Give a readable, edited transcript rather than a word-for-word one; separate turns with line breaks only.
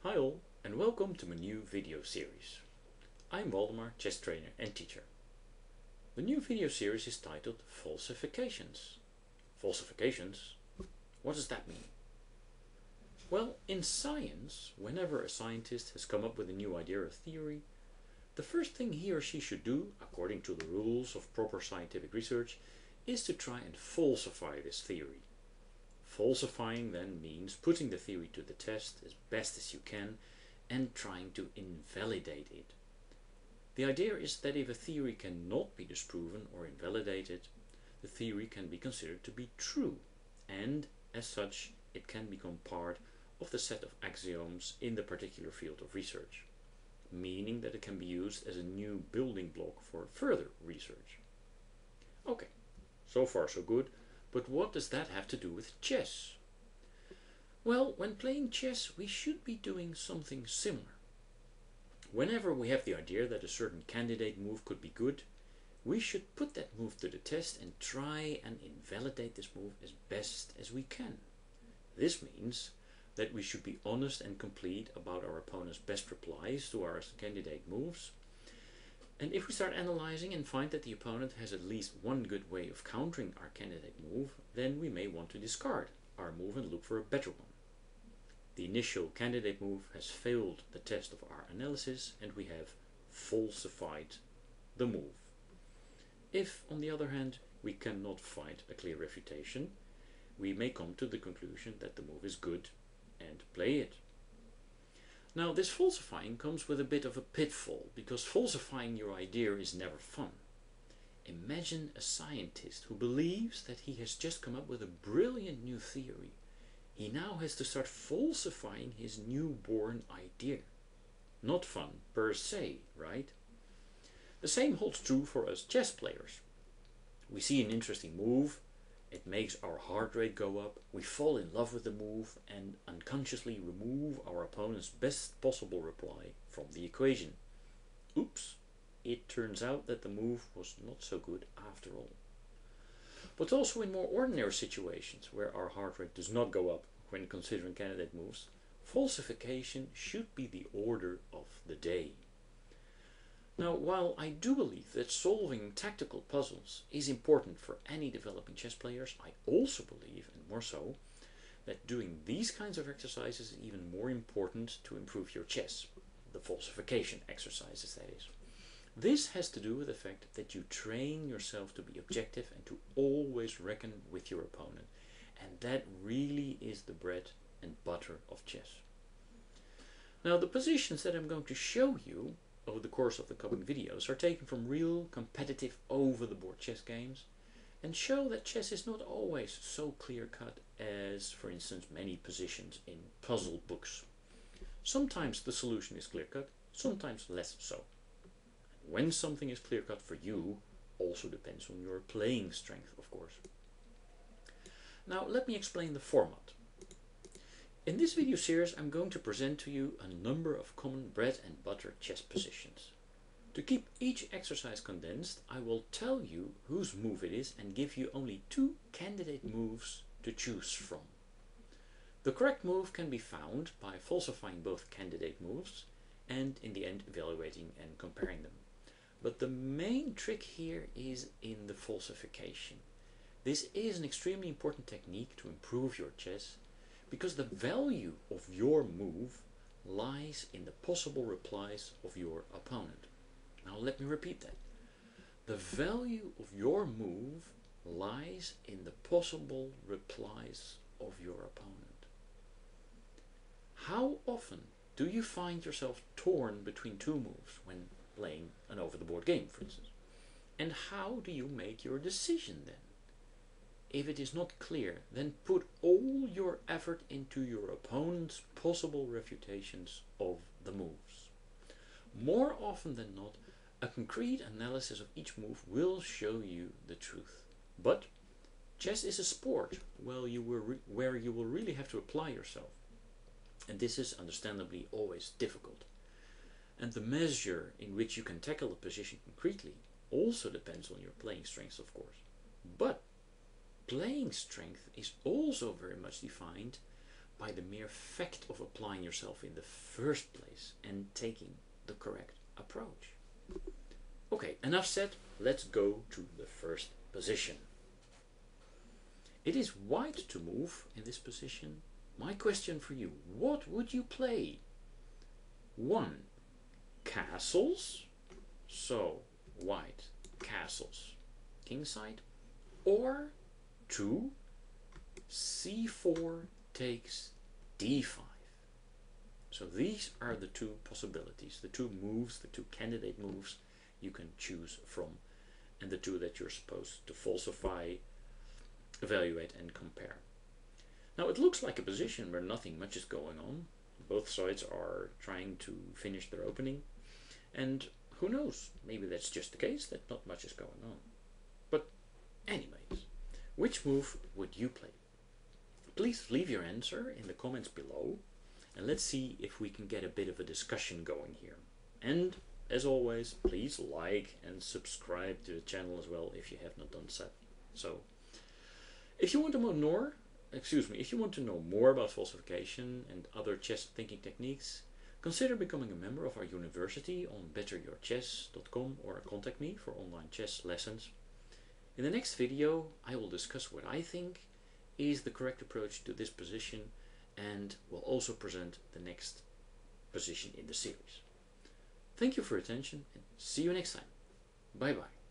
Hi all, and welcome to my new video series. I'm Waldemar, chess trainer and teacher. The new video series is titled Falsifications. Falsifications? What does that mean? Well, in science, whenever a scientist has come up with a new idea or theory, the first thing he or she should do, according to the rules of proper scientific research, is to try and falsify this theory. Falsifying then means putting the theory to the test as best as you can and trying to invalidate it. The idea is that if a theory cannot be disproven or invalidated, the theory can be considered to be true, and as such it can become part of the set of axioms in the particular field of research, meaning that it can be used as a new building block for further research. Okay, so far so good. But what does that have to do with chess? Well, when playing chess, we should be doing something similar. Whenever we have the idea that a certain candidate move could be good, we should put that move to the test and try and invalidate this move as best as we can. This means that we should be honest and complete about our opponent's best replies to our candidate moves. And if we start analyzing and find that the opponent has at least one good way of countering our candidate move, then we may want to discard our move and look for a better one. The initial candidate move has failed the test of our analysis and we have falsified the move. If, on the other hand, we cannot find a clear refutation, we may come to the conclusion that the move is good and play it. Now, this falsifying comes with a bit of a pitfall, because falsifying your idea is never fun. Imagine a scientist who believes that he has just come up with a brilliant new theory. He now has to start falsifying his newborn idea. Not fun per se, right? The same holds true for us chess players. We see an interesting move, it makes our heart rate go up, we fall in love with the move and unconsciously remove our opponent's best possible reply from the equation. Oops, it turns out that the move was not so good after all. But also in more ordinary situations where our heart rate does not go up when considering candidate moves, falsification should be the order of the day. Now, while I do believe that solving tactical puzzles is important for any developing chess players, I also believe, and more so, that doing these kinds of exercises is even more important to improve your chess. The falsification exercises, that is. This has to do with the fact that you train yourself to be objective and to always reckon with your opponent. And that really is the bread and butter of chess. Now, the positions that I'm going to show you over the course of the coming videos are taken from real competitive over-the-board chess games and show that chess is not always so clear-cut as, for instance, many positions in puzzle books. Sometimes the solution is clear-cut, sometimes less so. When something is clear-cut for you also depends on your playing strength, of course. Now let me explain the format. In this video series I'm going to present to you a number of common bread and butter chess positions. To keep each exercise condensed, I will tell you whose move it is and give you only 2 candidate moves to choose from. The correct move can be found by falsifying both candidate moves and in the end evaluating and comparing them. But the main trick here is in the falsification. This is an extremely important technique to improve your chess, because the value of your move lies in the possible replies of your opponent. Now let me repeat that. The value of your move lies in the possible replies of your opponent. How often do you find yourself torn between 2 moves when playing an over-the-board game, for instance? And how do you make your decision then? If it is not clear, then put all your effort into your opponent's possible refutations of the moves. More often than not, a concrete analysis of each move will show you the truth. But chess is a sport where you will really have to apply yourself. And this is understandably always difficult. And the measure in which you can tackle a position concretely also depends on your playing strengths, of course. But playing strength is also very much defined by the mere fact of applying yourself in the first place and taking the correct approach. Okay, enough said, let's go to the first position. It is white to move in this position. My question for you, what would you play? 1. Castles, so white castles kingside, or 2. c4 takes d5. So these are the two possibilities, the two moves, the two candidate moves you can choose from, and the two that you're supposed to falsify, evaluate and compare. Now it looks like a position where nothing much is going on. Both sides are trying to finish their opening, and who knows, maybe that's just the case, that not much is going on. But anyways, which move would you play? Please leave your answer in the comments below, and let's see if we can get a bit of a discussion going here. And as always, please like and subscribe to the channel as well if you have not done so. So, if you want to know more about falsification and other chess thinking techniques, consider becoming a member of our university on betteryourchess.com or contact me for online chess lessons. In the next video, I will discuss what I think is the correct approach to this position, and will also present the next position in the series. Thank you for your attention, and see you next time. Bye bye.